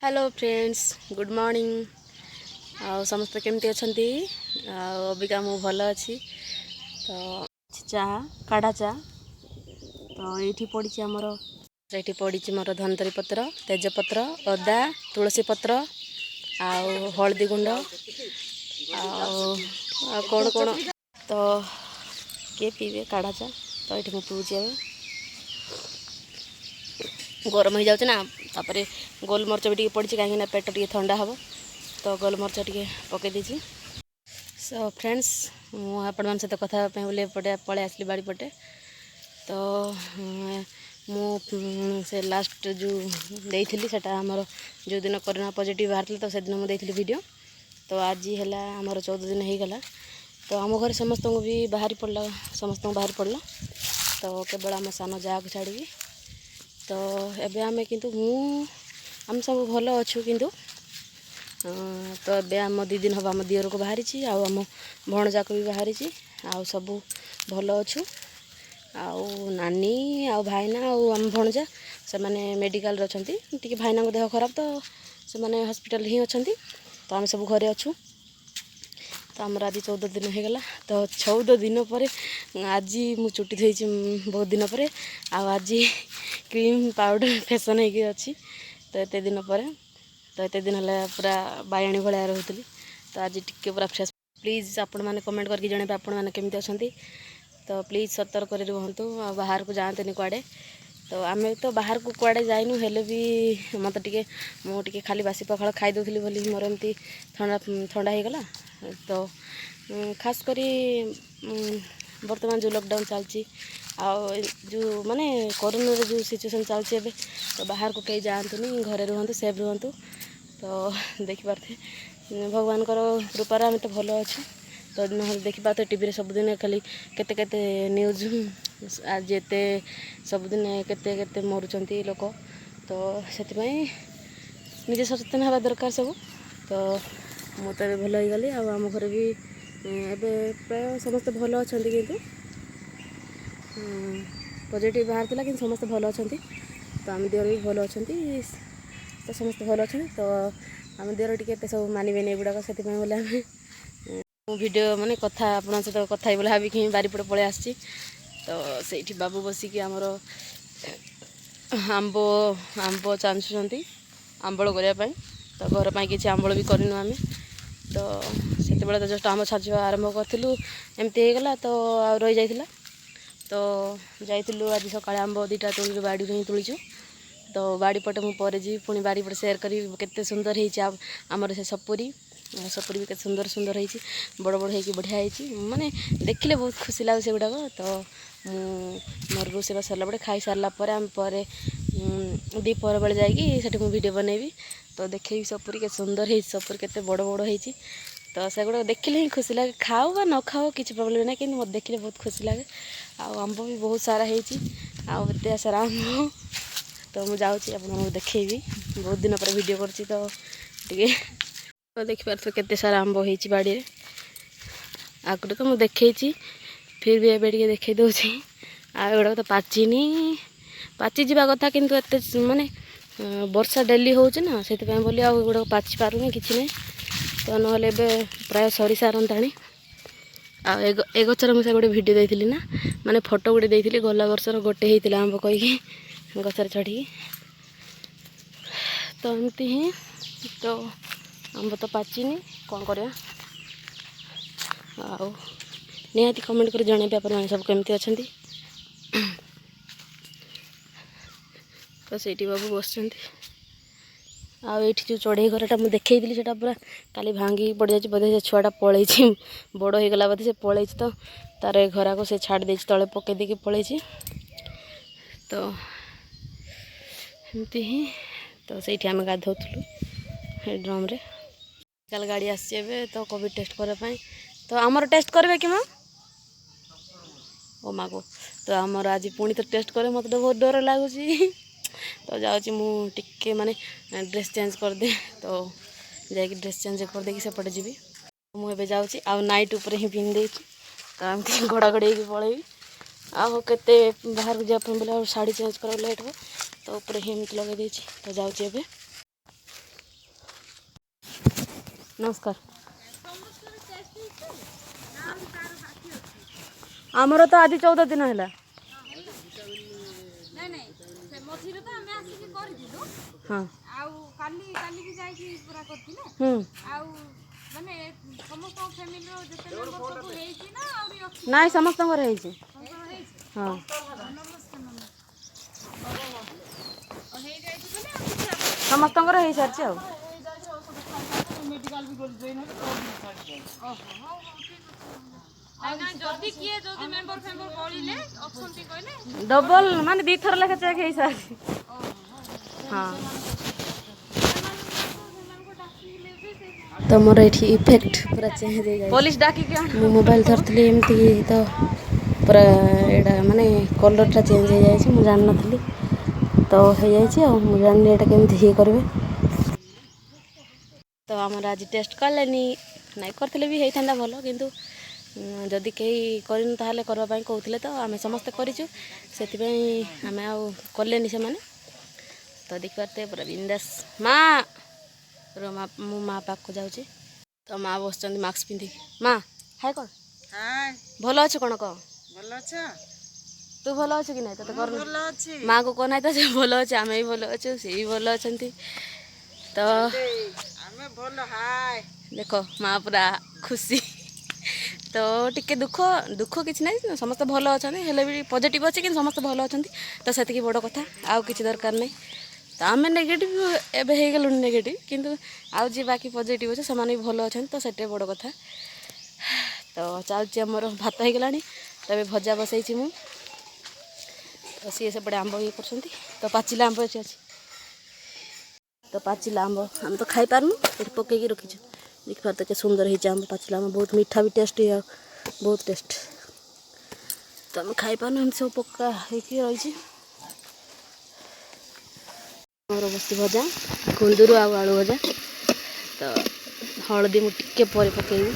Hello friends good morning आ समस्त केमती अच्छी अबिका मु भल अच्छी तो चा काढ़ा चा तो ये पड़ी आमर ये पड़ी मोर धनतरी पत्र तेजपत्र अदा तुलसी पत्र आउ हलदी गुंड कौन कौन तो किए पीबे काढ़ा चा तो ये मुझे पीऊँगी गरम हो जाऊँ ना तापर गोलमरच भी पड़ी कहीं पेट टे ठंडा हम तो गोलमरच टे पकई देती। सो फ्रेंड्स मुझे सहित कथा बोले पटे पलि आसली बाड़ी पटे तो से लास्ट जो देती सेटा आमर जो दिन कोरोना पॉजिटिव बाहर तो से दिन मुझे वीडियो तो आज है आमर 14 दिन हो गला तो आम घर समस्त को भी बाहरी पड़ा समस्त बाहरी पड़ा तो केवल आम सान जा को छाड़ी तो एबे आमे किंतु आम सब भल अच्छु किंतु तो एबे आम 2 दिन हम आम दियर को बाहरी आम भणजाक भी बाहरी आउ सब भल अच्छु आउ नानी आउ भाईना आउ आम भणजा से माने मेडिकल अच्छा टी भाईना को देह खराब तो से माने हॉस्पिटल ही अच्छा तो आम सब घरे अच्छु तो आमर आज 14 दिन हो गला तो 14 दिन पर आज मु चुटी धोई बहुत दिन पर आज क्रीम पाउडर फैशन हो अच्छी तो एत दिन पर तो एत दिन है पूरा बायणी भाया रोली तो आज टिके पूरा फ्रेश प्लीज आपण मैंने कमेंट करके जन आपण मैंने केमती अच्छा तो प्लीज सतर्क रुहतु बाहर को जातनी कुआड़े तो आम तो बाहर को कुआड़े जाइनु हेले भी मत टे मुझे खाली बासी पखाड़ खाई दूसरी बोली मोर एमती ठंडा ठंडा हो गला तो खास करी बर्तमान जो लॉकडाउन चलती जो माने कोरोना जो सिचुएशन चलती तो बाहर को कहीं जातुनी घरे रुहतु सेफ रुहतु तो देखिपारे भगवान कृपार आम तो भल अच्छे तो ना देखिपारे टीवी सबुदिन खाली केते केते न्यूज आज एते सबुदिन केते केते मरुंच लोक तो से निजे सचेतन हवा दरकार सब तो मु तो भल हो गली आम घर भी एबे प्राय समस्त भल अच्छा किंतु पॉजिटिव बाहर था कि समस्त भल अच्छा तो आम देर भी भल अच्छा तो समस्त भल अच्छा तो आम देर टे सब मानवे गुड़ाक से बोले वीडियो माने कथा आपण सहित कथा बोले भाविक ही बारीपट पलि आसी तो से बाबू बसिकी आमर आंब आंब चांचुंट आंबल करने तो घर पर किसी आंबल भी करनु आम तो से तो जस्ट आम छाचा आरंभ करूँ एमती होगला तो आ रही जाइला तो जाइलु आज सकाଳେ आंब 2टा तोड़ी बाड़ी ही तुलीचु तो बाड़ी पटे मुझे जी पुणी बाड़ी पटे सेयार करी केते सुंदर हो आमर से सपुरी सपुरी भी केते सुंदर सुंदर हो बड़ बड़ हो बढ़िया हो माने देखिले बहुत खुशी लगे से गुड़ाक तो मोर रोषेई सरला बड़े खाई सारा पर आम पर दीपहर बेले जाकि वीडियो बनैबी तो देखे सपुरी के सुंदर हो सपुरी केते बड़ बड़ हो तो से गुड़ा देखिले ही खुशी लगे खाओ बा न खाओ किसी प्रॉब्लम ना कि मत देखिले बहुत खुशी लगे आंब भी बहुत सारा होते सारा आंब तो मुझे जाऊँगी आप देखेबी बहुत दिन पर वीडियो करती तो टे तो देखिपार केते सारा आंब हो बाड़ी आगुरी तो मुझे देखी फिर भी एबे टे देखे दूसरी आगुड़ा तो पाचिनी पाची जावा कथा किंतु एत माने वर्षा डेली होना से बोली आगुड़ा पाची पारूनी कि नहीं तो नहले प्राय सरी सारंताणी ए गचर मुझे गोटे भिडियो देती ना माने फोटो गोटे देती गला वर्षर गोटे होता आंब कहीकि गचर चढ़ी तो एमती ही तो आंब तो पाचिनी कौन करवा निहाती कमेंट कर जन आप सब केमती अच्छा तो सही बाबू बस आठ जो चढ़ई घरटा मुझे देखी से पूरा काली भांगी पड़ जाए बोधे छुआटा पलि बड़ हो गला बोधे से पलि तो तार घरा को से छाड़ दे तले पकई देकी पलि तो एमती ही तो सही आम गाधोलु ड्रम रे कल गाड़ी आसी तो कोविड टेस्ट करने तो आमर टेस्ट करेंगे कि माँ ओ माँ को तो आमर आज पुणी तो टेस्ट करे मत तो बहुत डर लगुच तो जाऊँगी मुझे माने ड्रेस चेंज कर दे तो जाकि ड्रेस चेंज कर देकी सेपटे जी मुझे जाऊँगी आउ नाइट उपर ही पिंध दे तो एमती घोड़ा घोड़ी पलैबी आउ केते बाहर को जावाई बोले शाढ़ी चेंज कर लेट हो तो ऊपर ही एमती लगे तो जाऊँगी नमस्कार आमर तो आज 14 दिन है हाँ नाई समस्त हाँ समस्त हो सारी डबल माने 2 थर लेखा चेक हो सारी हाँ तो मोर ये इफेक्ट पूरा चेंज हो पुलिस डाकी मु मोबाइल धरती एमती तो पूरा एटा माने कलरटा चेंज हो जाए मुझे जान नी तो हो जाए मुझे जानी एटा केमती ये करेंगे तो आमर आज टेस्ट कले नाई करते भी होता भल किंतु जदि कहीं करन ताहले करबा कहते तो आम समस्ते करूँ से आम आलेनि से माने तो देखी पारते पूरा बिंदास माँ रो माँ मो माँ पाक को जाऊँ तो माँ बस मास्क पिंधि माँ हाय कर भल अच्छे कौन कह तू भल अच्छे कि ना तो कर माँ को कहना तो से भल अच्छे आम भी भल अच्छे सी भी भल अच्छा तो देख माँ पूरा खुशी तो टिके दुख दुख किसी ना समस्त भल अच्छा भी पॉजिटिव अच्छे कि समस्त भल अच्छा तो से बड़ कथा आउ कि दरकार नहीं तो आम नेगेटिव एवं हो गलु नेगेटिव किंतु आउ जी बाकी पॉजिटिव अच्छे से भी भल अच्छा तो से बड़ कथा तो चलती आमर भात हो गला तो भजा बसई मु तो सी सेपटे आंब ये कर तो पाचिला आंब अच्छे तो पाचिला आंब आम तो खाई पारनु ये पकईकी रखीचु देख पार तो सुंदर हो आंब पाचिला आंब बहुत मीठा भी टेस्ट बहुत टेस्ट तो आम खाई पारनु एम सब पक्का रही बस भजा कुंदूर आलू भजा तो हलदी मुझे पर पकईबी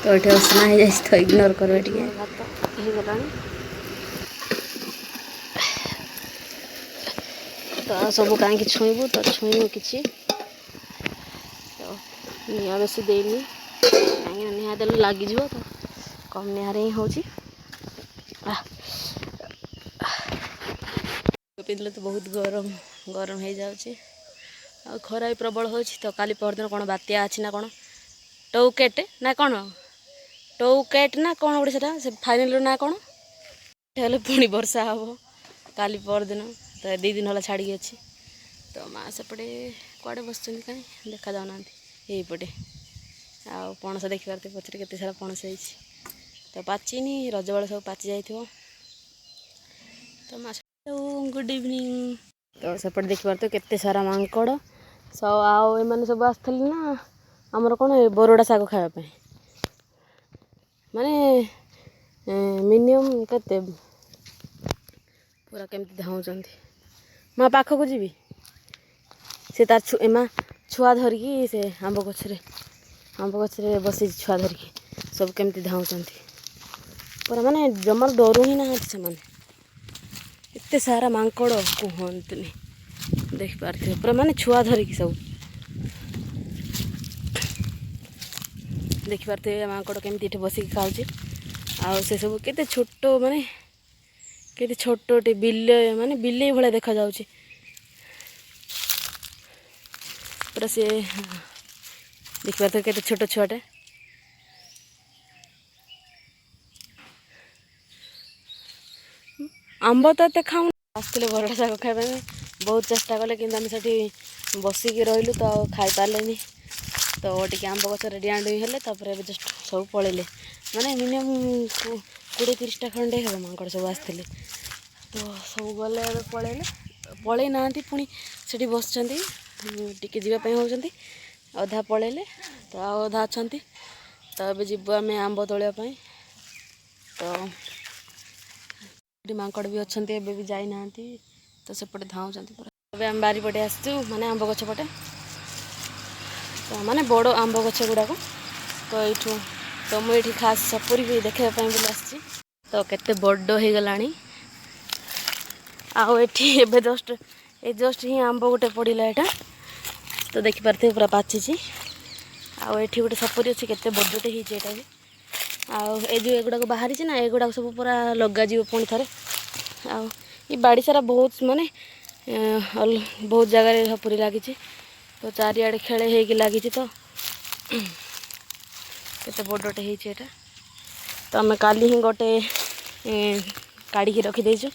तो ये असना हो जाए तो इग्नोर करेंगे टे भात तो सब कहीं छुईबू तो छुईबू कि तो निआ बेसी देनी कहीं निआ दे लग तो कम निआरे ही हो पिंधले तो बहुत गरम गरम हो जाऊँगी आ खरा भी प्रबल हो तो काली परदिन कौन बात्या अच्छी ना कौन टोकेट ना कौन टोकेट ना कौन गोटे से फाइनाल ना कौन हेल्ले पुणी वर्षा हम काली परदिन तो 2 दिन है छाड़ी अच्छी तो माँ सेपटे कड़े बस कहीं देखा जाऊना यहीपटे आ पणस देखी पारे पचर के सारा पणस तो पाचिनी रज बेल सब पाचि जाइए तो माँ गुड इवनिंग तो सेपटे देखी पारे केते सारा मांकड़ सब आउ एम सब आसते ना आमर कौन बरड़ा शाग खावाप माने मिनिमम केते पूरा केमती धाऊँ माँ पाखक जी से तार एमा छुआ धरिकी से आंब गचरे बस छुआ धरिकी सब केमती धाऊँ पूरा माने जमार डरू ही ना से एते सारा मांकड़ कहतनी देख पारे पूरा माने छुआ धरिकी सब देख पारे मांकड़ केमती इटे बसिक खाऊे आ से सब केते छोट माने केते छोटे बिले माने बिले भाया देखा जाऊँ पूरा से देख पारे केते छोट छुआटे आंब तो ये खाऊ आसते बरड़ा शाग खाइबा बहुत चेष्टा कले कि बसिकी रही तो खाई पारे तो टी आंब गचर डिआँ डुई हेले जस्ट सब पलैले माने मिनिमम 20-30टा खंडे हे मांकड़ सब आसते तो सब गले पलैले ना पुणी से बस टी जावाई होती अधा पलैले तो अधा अच्छा तो ये जीव आम आंब तोड़ापी तो मांकड़ भी अच्छा भी जाना तो सेपटे धाऊँ पूरा आम बारीपटे आसचु माने आंब गछ पटे तो माने बड़ आंब गछ गुड़ाक तो ये तो मुझे खास सपुरी भी देखापी बोली आसी तो केते बड़ हो गला आउ एटी जस्ट ही आंब गोटे पड़ा यहाँ तो देखिपारे पूरा पाची आठी गोटे सपरी अच्छी केते बड़टे होटा भी आउ जो एगुड़ा बाहरी ना एगुड़ा सब पूरा लग पुणी थे ये बाड़ी सारा बहुत माने बहुत जगार सपरी लगी तो चारिआडे खेले हो लगी तो केते बड़टे होटा तो आम काली ही गोटे काढ़ी रखीदेचु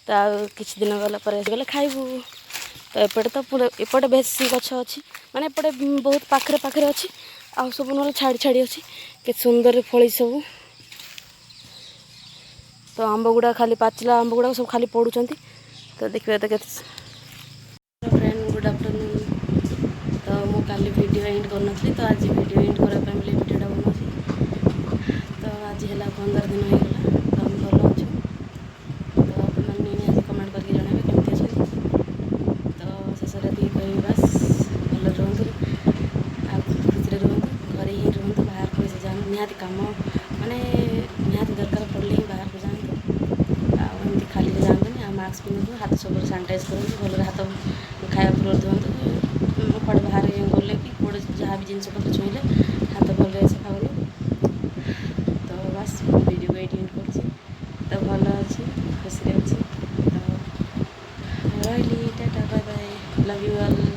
तो किसी दिन गला गले खाइबू तो एपटे तो एपटे बेसी गछ अच्छी माने एपटे बहुत पाखरे पाखरे अच्छी आउ सब ना छाड़ी छाड़ी अच्छी के सुंदर फली सब तो आंब गुड़ा खाली पाचिला आंब गुड़ा सब खाली पड़ुं तो देखिए तो फ्रेंड गुड आफ्टरनून तो मु काली वीडियो एंड कर तो आज वीडियो एंड करने वीडियोटा बना तो आज है 15 दिन होगा तो हम भल अच्छे तो आपने निहाती कमेंट करके जन केमती अच्छे तो शेष ये कह बस भल रुहतु खुशी रुहतु घरे ही रुहतु बाहर को जातु निहाती कम माने निहाती दरकार पड़े ही बाहर को जातु आमती खाली जातुनि आ मास्क पिंधु हाथ सब सानिटाइज करूँ भल हाथ खाया पूर्व धुआं कड़े बाहर गले कि कौड़े जहाँ भी जिनस पत्र छुईले हाथ भल सफा करूँ तो बस वीडियो को एडिट कर भल अच्छी खुशी अच्छी तो रही tata bye bye love you all.